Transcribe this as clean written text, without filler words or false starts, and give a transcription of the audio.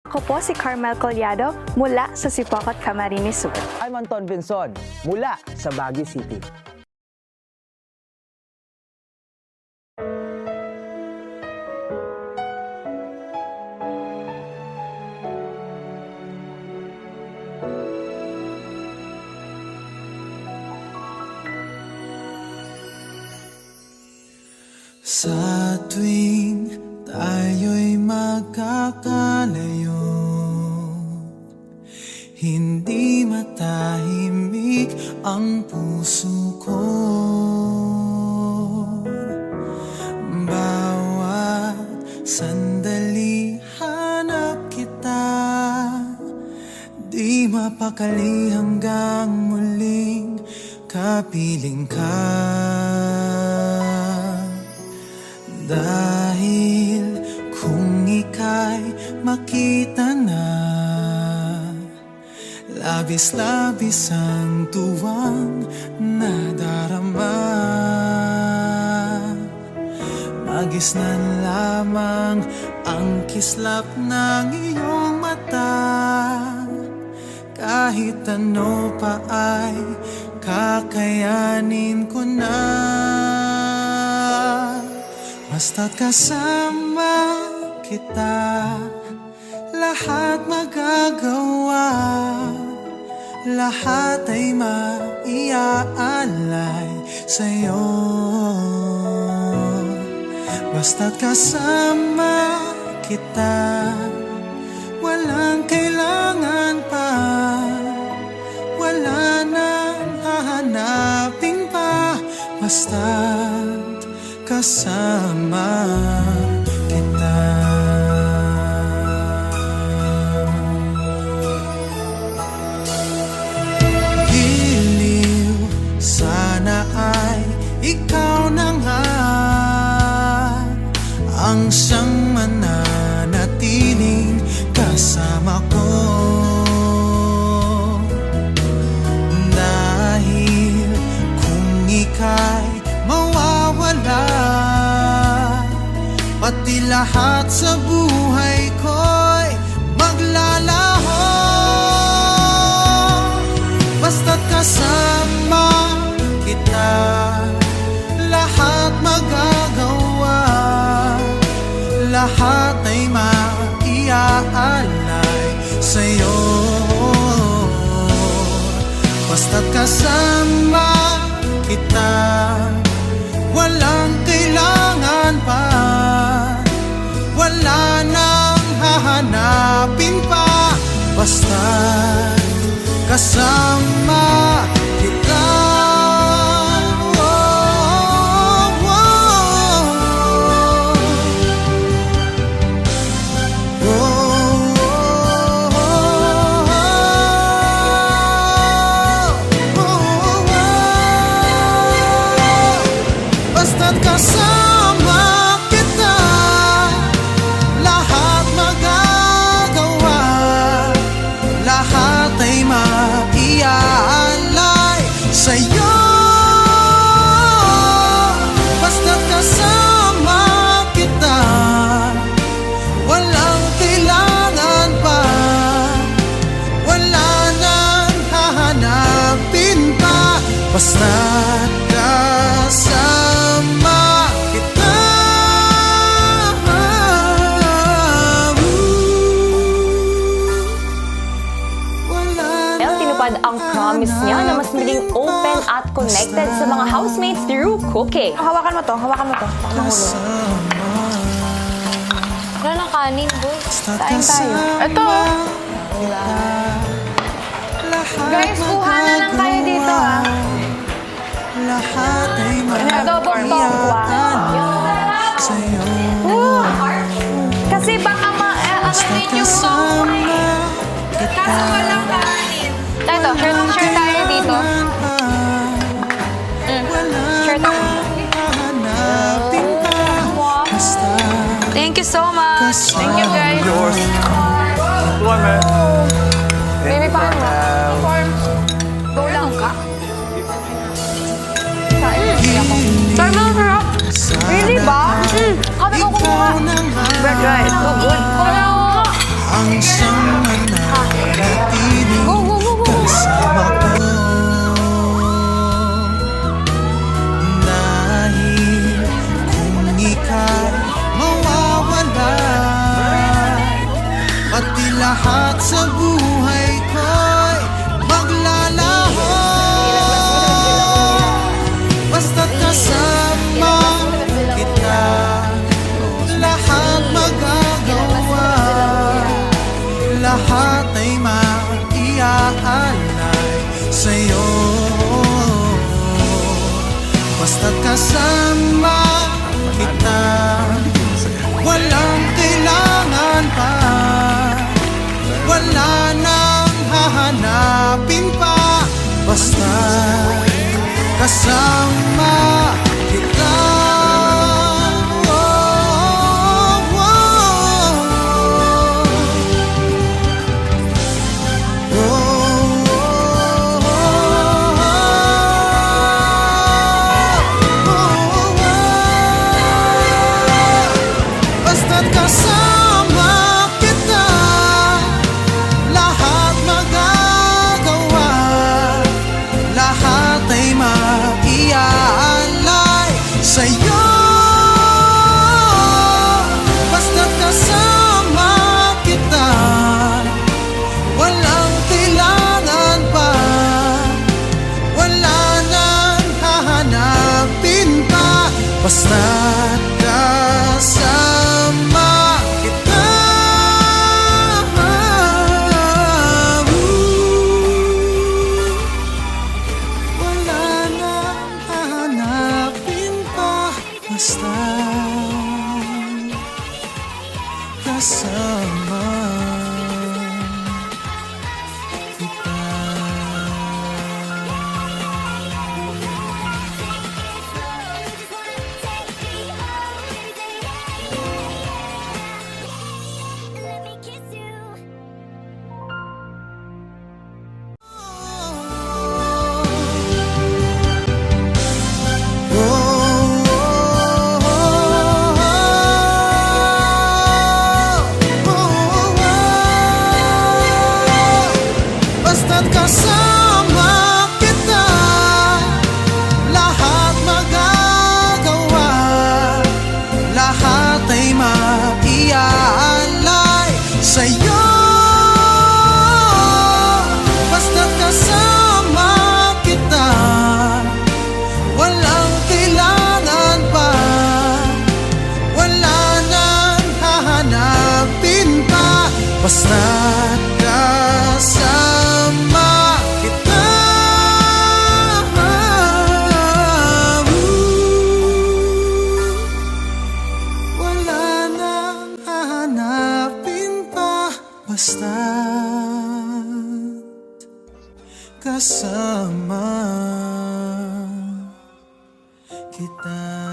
Ako po si Carmel Collado mula sa Sipocot, Camarines Sur. I'm Anton Vinson mula sa Baguio City. Sa tuwing tayo'y magkakalayo, hindi matahimik ang puso ko. Bawat sandali hanap kita, di mapakali hanggang muling kapiling ka. Dahil kung ika'y makita na, labis-labis ang tuwang nadarama. Magisnan lamang ang kislap ng iyong mata. Kahit ano pa ay kakayanin ko na. Basta't kasama kita, lahat magagawa, lahat ay maiaalay sa'yo. Basta't kasama kita, walang kailangan pa, wala nang hahanapin pa. Basta't kasama kita. Giliw, sana ay ikaw na nga ang siyang mananatiling kasama ko. Dahil kung ika'y mawawala, pati lahat sa buhay ko'y maglalaho. Basta't kasama kita, lahat magagawa, lahat ay maiaalay sa'yo. Basta't kasama kita, walang kailangan pa, wala nang hahanapin pa. Basta't kasama kita. Basta't kasama kita, lahat magagawa, lahat ay maiaalay sa'yo. Basta't kasama kita, walang kailangan pa, wala nang hahanapin pa. Basta't kasama kita. Tinupad ang promise niya na mas maging open at connected sa mga housemates through cooking. Hawakan mo to, hawakan mo to. Mahulog. Wala na kanin, boy. Kain tayo. Ito! Guys, kuha na lang kayo dito, ah. Lahat ay Adobong tongkwa. sa'yo. Kasi baka Ano yung tongkwa? Kaso walang kanin. Ito, share tayo dito. Share tayo. Thank you so much. Thank you, guys. Yours. Tuwan, man. Baby, paano mo? Go lang ka. Tama, sarap. Really ba? Kami ko kumuha. Bread rice. So good. Ang isang mananatili kasama ko. Dahil kung ika'y mawawala, pati lahat sa buhay ko'y maglalaho. Basta't kasama kita, lahat magagawa, lahat ay maiaalay sa'yo. Basta't kasama kita, walang kailangan pa, wala nang hahanapin pa. Basta kasama kita. Basta't kasama kita, lahat magagawa, lahat ay maiaalay sa'yo. Basta't kasama kita, walang kailangan pa, wala nang hahanapin pa. Basta't kasama kita. Wala nang hahanapin pa. Basta kasama kita. Basta't kasama kita, lahat magagawa, lahat ay maiaalay sa'yo. Basta't kasama kita, walang kailangan pa, wala nang hahanapin pa. Basta't kasama kita. Wala nang hahanapin pa. Basta't kasama kita.